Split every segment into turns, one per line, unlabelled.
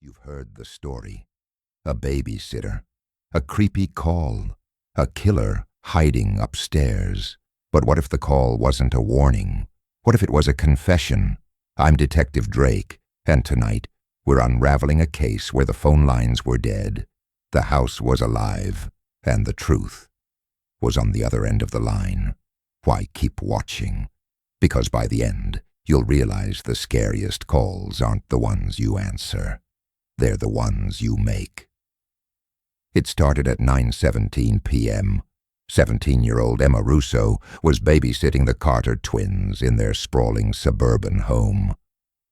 You've heard the story. A babysitter. A creepy call. A killer hiding upstairs. But what if the call wasn't a warning? What if it was a confession? I'm Detective Drayk, and tonight we're unraveling a case where the phone lines were dead, the house was alive, and the truth was on the other end of the line. Why keep watching? Because by the end, you'll realize the scariest calls aren't the ones you answer. They're the ones you make. It started at 9:17 p.m. 17-year-old Emma Russo was babysitting the Carter twins in their sprawling suburban home.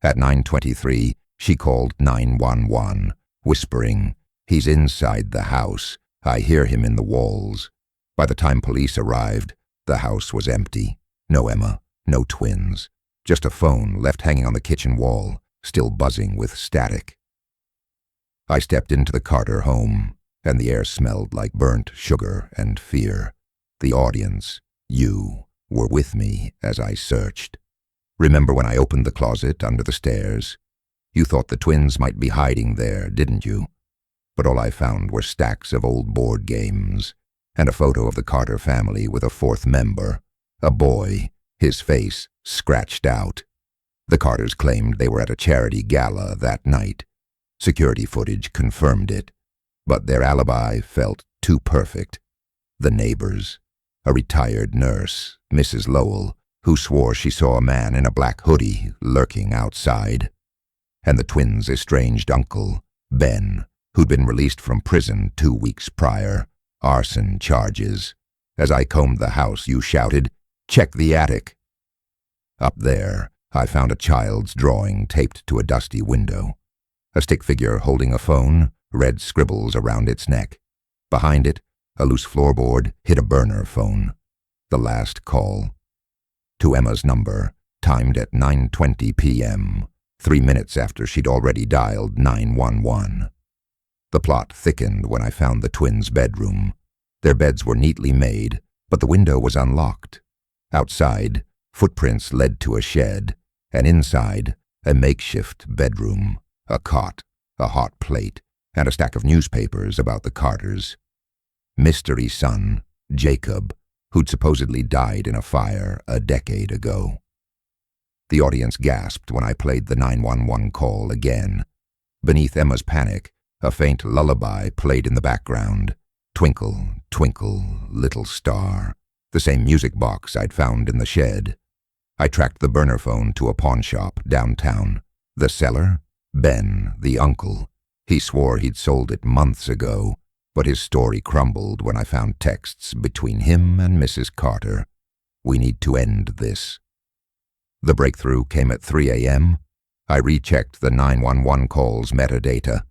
At 9:23, she called 911, whispering, "He's inside the house. I hear him in the walls." By the time police arrived, the house was empty. No Emma, no twins. Just a phone left hanging on the kitchen wall, still buzzing with static. I stepped into the Carter home, and the air smelled like burnt sugar and fear. The audience, you, were with me as I searched. Remember when I opened the closet under the stairs? You thought the twins might be hiding there, didn't you? But all I found were stacks of old board games, and a photo of the Carter family with a fourth member, a boy, his face scratched out. The Carters claimed they were at a charity gala that night. Security footage confirmed it, but their alibi felt too perfect. The neighbors, a retired nurse, Mrs. Lowell, who swore she saw a man in a black hoodie lurking outside, and the twins' estranged uncle, Ben, who'd been released from prison 2 weeks prior, arson charges. As I combed the house, you shouted, "Check the attic." Up there, I found a child's drawing taped to a dusty window. A stick figure holding a phone, red scribbles around its neck. Behind it, a loose floorboard hid a burner phone. The last call. To Emma's number, timed at 9:20 p.m., 3 minutes after she'd already dialed 911. The plot thickened when I found the twins' bedroom. Their beds were neatly made, but the window was unlocked. Outside, footprints led to a shed, and inside, a makeshift bedroom, a cot, a hot plate, and a stack of newspapers about the Carters. Mystery son, Jacob, who'd supposedly died in a fire a decade ago. The audience gasped when I played the 911 call again. Beneath Emma's panic, a faint lullaby played in the background. Twinkle, twinkle, little star. The same music box I'd found in the shed. I tracked the burner phone to a pawn shop downtown. The seller? Ben, the uncle. He swore he'd sold it months ago, but his story crumbled when I found texts between him and Mrs. Carter. We need to end this. The breakthrough came at 3 a.m. I rechecked the 911 call's metadata.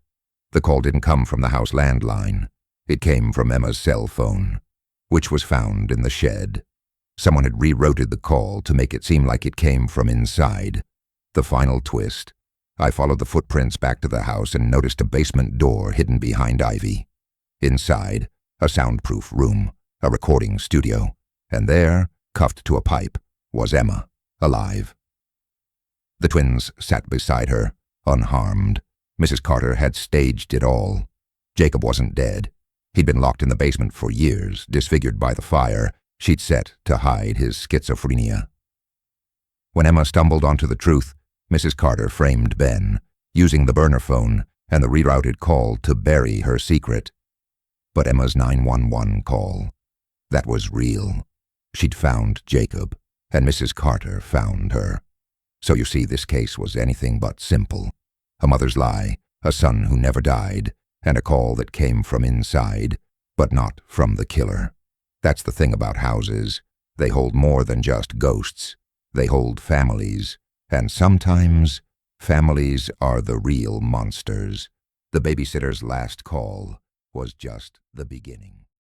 The call didn't come from the house landline. It came from Emma's cell phone, which was found in the shed. Someone had rewrote the call to make it seem like it came from inside. The final twist. I followed the footprints back to the house and noticed a basement door hidden behind ivy. Inside, a soundproof room, a recording studio, and there, cuffed to a pipe, was Emma, alive. The twins sat beside her, unharmed. Mrs. Carter had staged it all. Jacob wasn't dead. He'd been locked in the basement for years, disfigured by the fire she'd set to hide his schizophrenia. When Emma stumbled onto the truth, Mrs. Carter framed Ben, using the burner phone and the rerouted call to bury her secret. But Emma's 911 call, that was real. She'd found Jacob, and Mrs. Carter found her. So you see, this case was anything but simple. A mother's lie, a son who never died, and a call that came from inside, but not from the killer. That's the thing about houses. They hold more than just ghosts. They hold families. And sometimes, families are the real monsters. The Babysitter's last call was just the beginning.